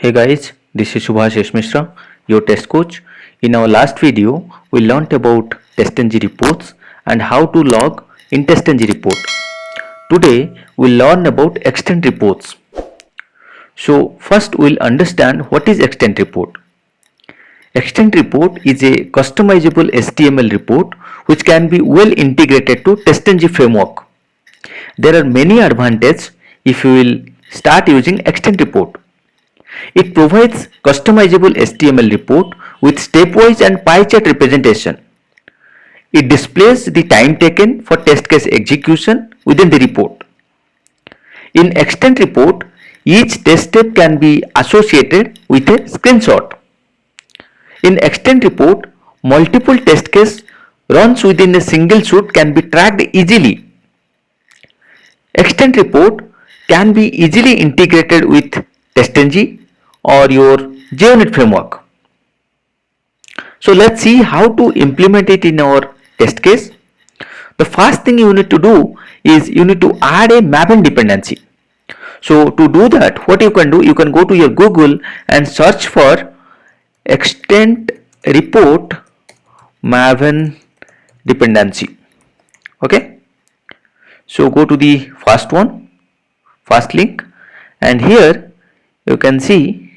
Hey guys, this is Subhash Mishra, your test coach. In our last video, we learnt about TestNG reports and how to log in TestNG report. Today, we'll learn about extent reports. So first we'll understand what is extent report. Extent report is a customizable HTML report which can be well integrated to TestNG framework. There are many advantages if you will start using extent report. It provides customizable HTML report with stepwise and pie chart representation. It displays the time taken for test case execution within the report. In extent report, each test step can be associated with a screenshot. In extent report, multiple test case runs within a single shoot can be tracked easily. Extent report can be easily integrated with TestNG or your JUnit framework. So let's see how to implement it in our test case. The first thing you need to do is you need to add a Maven dependency. So to do that, what you can do, you can go to your Google and search for extent report Maven dependency. Okay. So go to the first link, and here you can see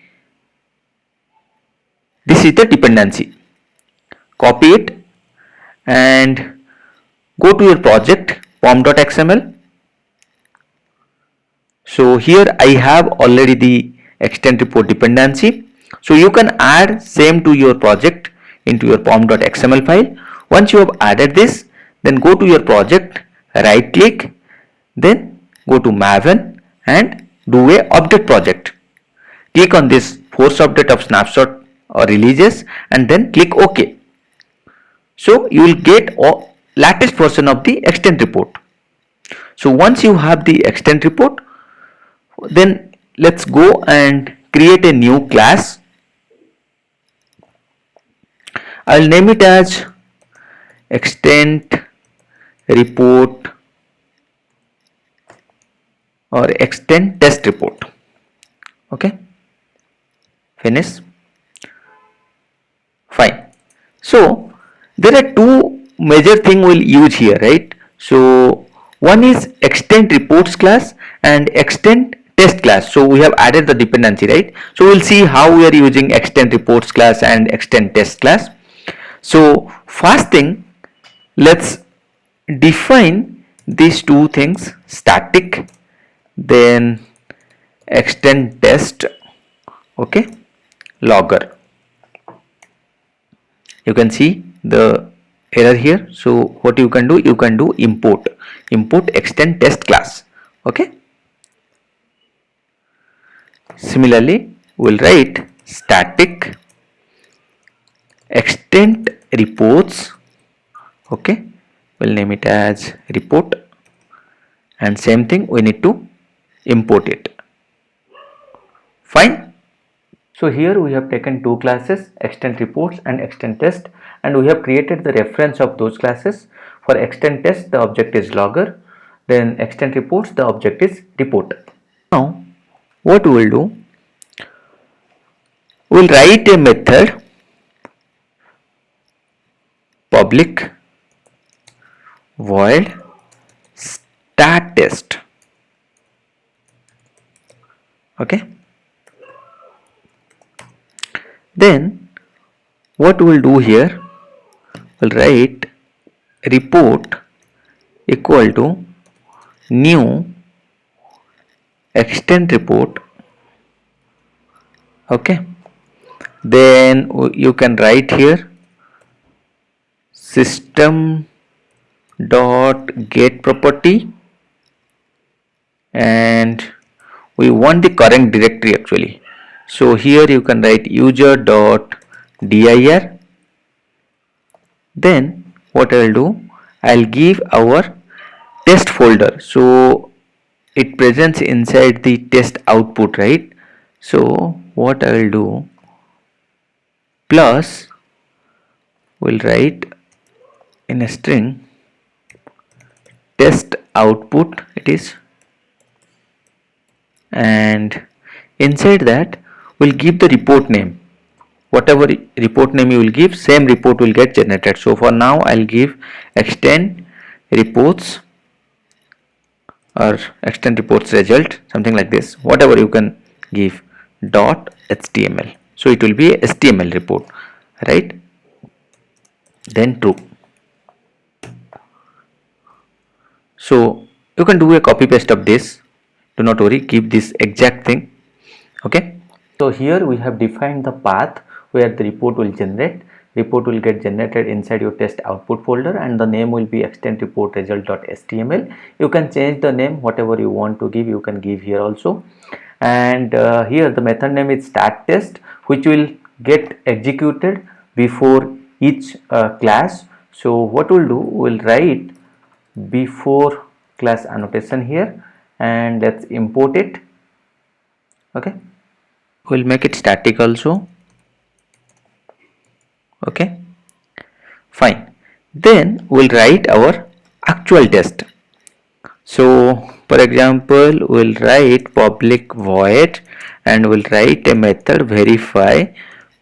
this is the dependency. Copy it and go to your project pom.xml. So here I have already the extent report dependency. So you can add same to your project into your pom.xml file. Once you have added this, then go to your project, right click, then go to Maven and do a update project. Click on this force update of snapshot or releases and then click OK. So you will get a latest version of the extent report. So once you have the extent report, then let's go and create a new class. I'll name it as extent report or extent test report. Okay, finish. Fine. So there are two major things we'll use here, right? So one is extent reports class and extent test class. So we have added the dependency, right? So we'll see how we are using extent reports class and extent test class. So first thing, let's define these two things, static, then extent test, okay, logger. You can see the error here. So what you can do import extent test class. Okay, similarly we'll write static extent reports. Okay, we'll name it as report, and same thing we need to import it. Fine. So here we have taken two classes, extent reports and extent test, and we have created the reference of those classes. For extent test, the object is logger, then extent reports, the object is report. Now what we will do, we will write a method public void stat test. Okay, then what we will do here, we'll write report equal to new extent report. Okay, then you can write here system dot get property, and we want the current directory actually. So here you can write user dot dir. Then what I will do, I'll give our test folder, so it presents inside the test output, right? So what I will do, plus we'll write in a string test output it is, and inside that will give the report name. Whatever report name you will give, same report will get generated. So for now I'll give extend reports or extend reports result, something like this, whatever you can give, dot html. So it will be a HTML report, right? Then true. So you can do a copy paste of this, do not worry, keep this exact thing. Okay, so here we have defined the path where the report will generate. Report will get generated inside your test output folder, and the name will be extend report result.html. You can change the name, whatever you want to give, you can give here also. And here the method name is start test, which will get executed before each class. So what we'll do, we'll write before class annotation here, and let's import it. Okay, we'll make it static also. Okay, fine. Then we'll write our actual test. So for example, we'll write public void and we'll write a method verify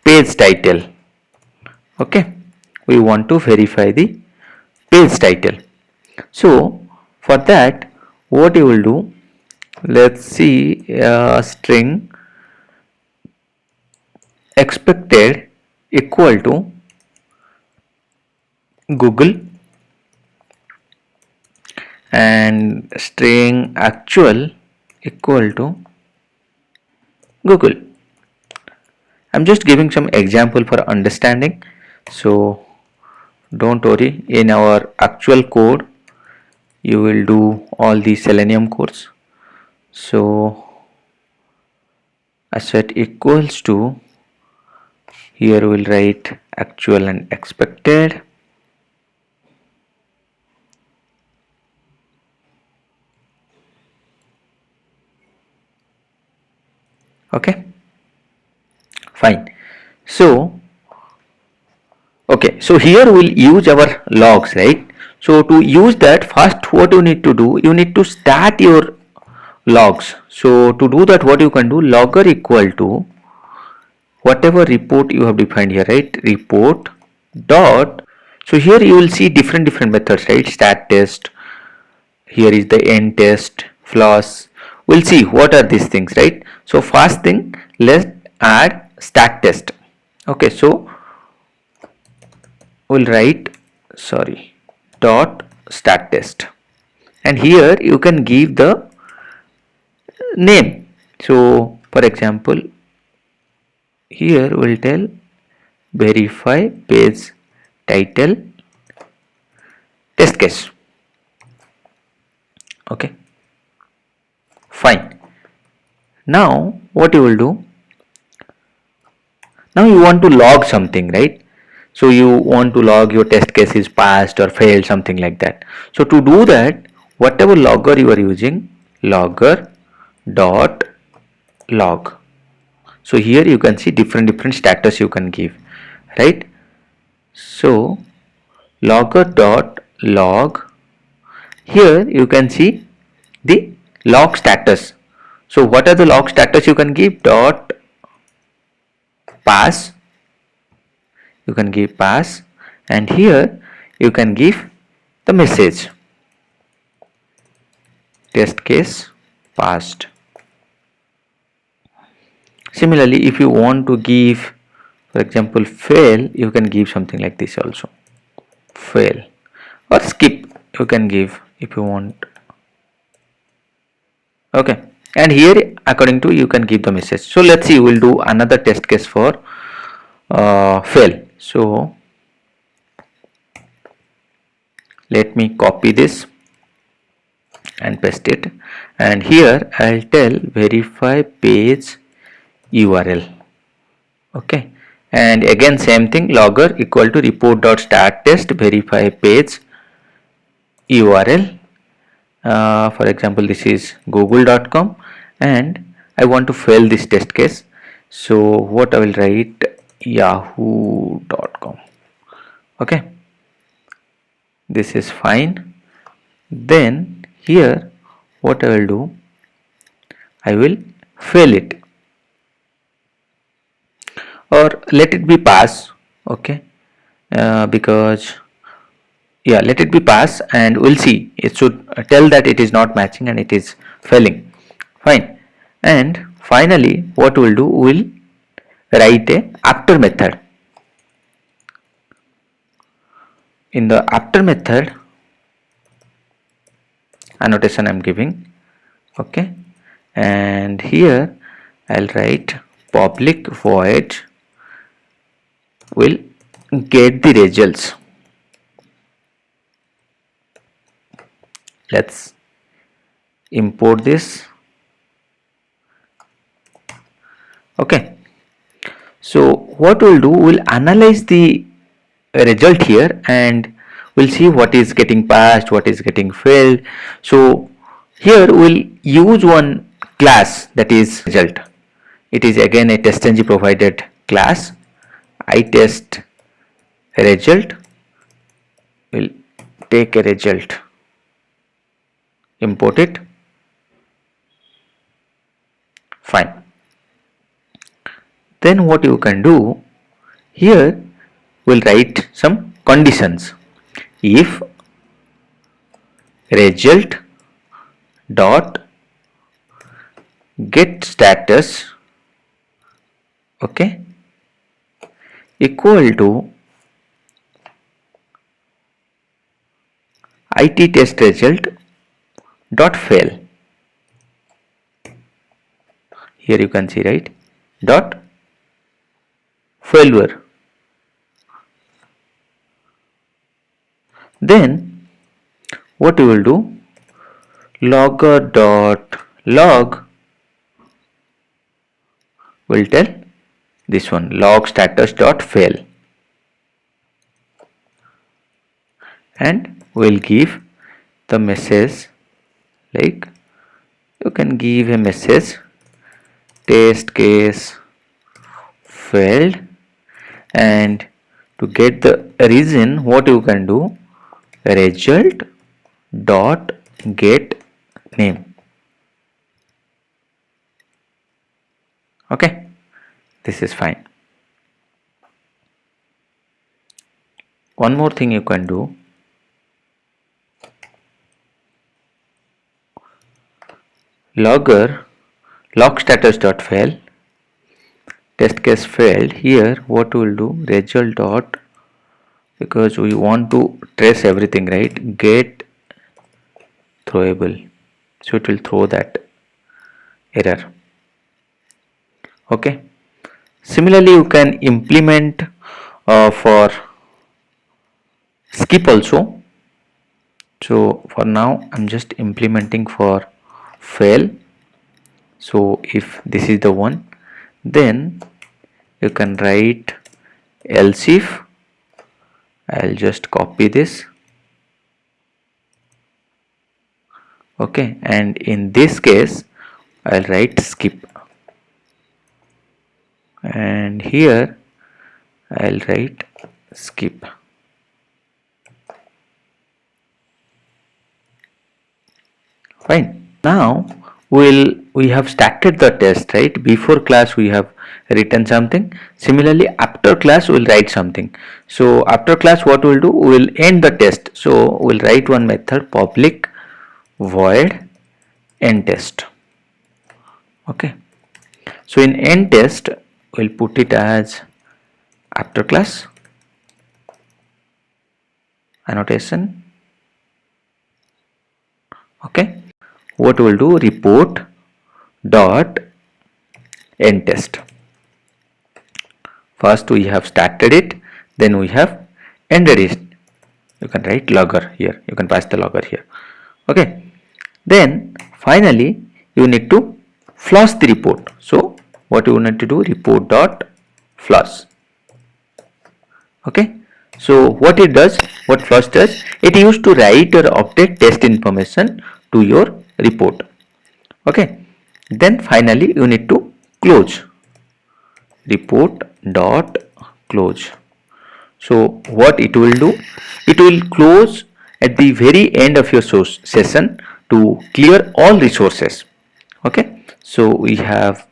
page title. Okay, we want to verify the page title. So for that, what you will do, let's see, string expected equal to Google and string actual equal to Google. I'm just giving some example for understanding, so don't worry, in our actual code you will do all the Selenium codes. So I set equals to, here we'll write actual and expected. Okay, fine. So okay, so here we'll use our logs, right? So to use that, first what you need to do, you need to start your logs. So to do that, what you can do, logger equal to whatever report you have defined here, right? Report dot, so here you will see different methods, right? Stat test, here is the end test, floss. We'll see what are these things, right? So first thing, let's add stat test. Okay, so we'll write, sorry, dot stat test, and here you can give the name. So for example, here we'll tell verify page title test case. Okay, fine. Now what you will do, now you want to log something, right? So you want to log your test case is passed or failed, something like that. So to do that, whatever logger you are using, logger dot log. So here you can see different status you can give, right? So logger dot log, here you can see the log status. So what are the log status you can give? Dot pass, you can give pass, and here you can give the message test case passed. Similarly, if you want to give, for example, fail, you can give something like this also, fail, or skip you can give if you want. Okay, and here according to you can give the message. So let's see, we'll do another test case for fail. So let me copy this and paste it, and here I'll tell verify page URL. Okay, and again same thing, logger equal to report.start test verify page URL. For example, this is google.com and I want to fail this test case. So what I will write, yahoo.com. Okay, this is fine. Then here what I will do, I will fail it. or let it be pass. Okay, because yeah, let it be pass, and we'll see it should tell that it is not matching and it is failing. Fine. And finally what we'll do, we'll write a after method. In the after method annotation I'm giving. Okay, and here I'll write public void will get the results. Let's import this. Okay, so what we'll do, we'll analyze the result here and we'll see what is getting passed, what is getting failed. So here we'll use one class, that is result. It is again a TestNG provided class. I test result, will take a result, import it. Fine. Then what you can do, here we'll write some conditions. If result dot get status, okay, equal to IT test result dot fail. Here you can see, right, dot failure. Then what you will do, logger dot log will tell this one, log status dot fail, and we'll give the message, like you can give a message test case failed, and to get the reason what you can do, result dot get name. Okay, this is fine. One more thing you can do, logger log status dot fail, test case failed. Here what we will do, result dot, because we want to trace everything, right, get throwable, so it will throw that error. Okay, similarly you can implement for skip also. So for now I'm just implementing for fail. So if this is the one, then you can write else if. I'll just copy this. Okay, and in this case I'll write skip, and here I'll write skip. Fine. Now we have started the test, right? Before class we have written something. Similarly after class we'll write something. So after class what we'll do, we'll end the test. So we'll write one method, public void end test. Okay, so in end test we'll put it as after class annotation. Okay, what we'll do, report dot end test. First we have started it, then we have ended it. You can write logger here, you can pass the logger here. Okay, then finally you need to flush the report. So what you need to do, report dot flush. Okay, so what it does, what flush does, it used to write or update test information to your report. Okay, then finally you need to close, report dot close. So what it will do, it will close at the very end of your source session to clear all resources. Okay, so we have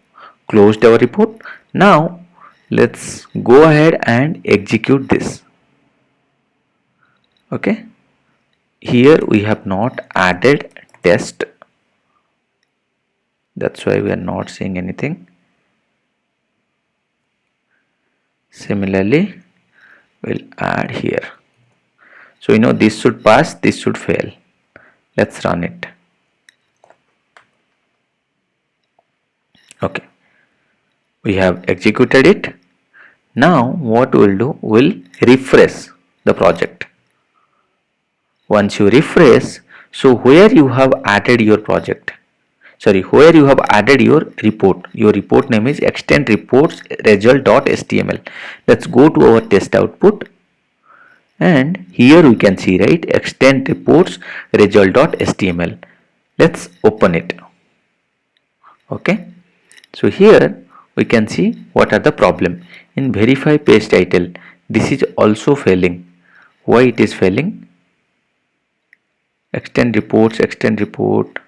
closed our report. Now Let's go ahead and execute this. Okay, here we have not added test, that's why we are not seeing anything. Similarly, we'll add here. So this should pass, this should fail. Let's run it. Okay, we have executed it. Now what we'll do, we'll refresh the project. Once you refresh, so where you have added your project, where you have added your report name is extend reports result.html. Let's go to our test output, and here we can see, right, extend reports result.html. Let's open it. Okay, so here we can see what are the problem. In verify page title, this is also failing. Why it is failing? Extend report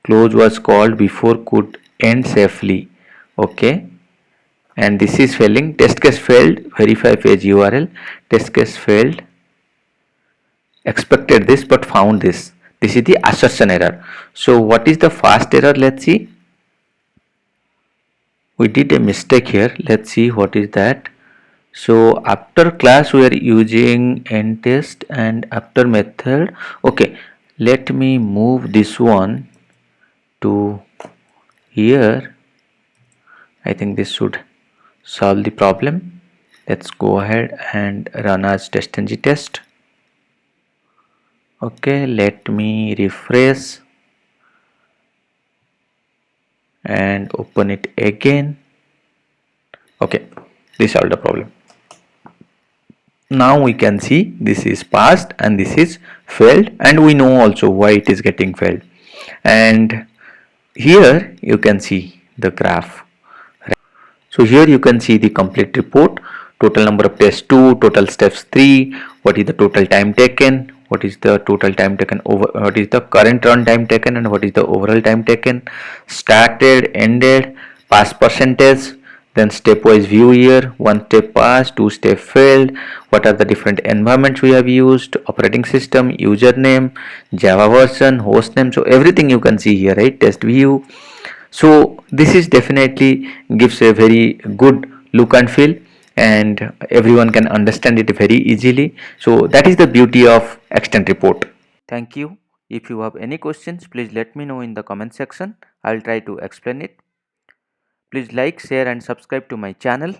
close was called before could end safely. Okay, and this is failing. Test case failed, verify page URL, test case failed, expected this but found this. This is the assertion error. So what is the fast error? Let's see. We did a mistake here. Let's see what is that. So after class we are using end test, and after method, okay, let me move this one to here. I think this should solve the problem. Let's go ahead and run as TestNG test. Okay, let me refresh and open it again. Okay, this solved the problem. Now we can see this is passed and this is failed, and we know also why it is getting failed. And here you can see the graph. So here you can see the complete report, total number of tests 2, total steps 3, what is the total time taken, what is the total time taken over, what is the current run time taken, and what is the overall time taken, started, ended, pass percentage, then stepwise view here, one step passed, two step failed, what are the different environments we have used, operating system, username, Java version, host name. So everything you can see here, right? Test view. So this is definitely gives a very good look and feel, and everyone can understand it very easily. So that is the beauty of extend report. Thank you. If you have any questions, please let me know in the comment section. I'll try to explain it. Please like, share and subscribe to my channel.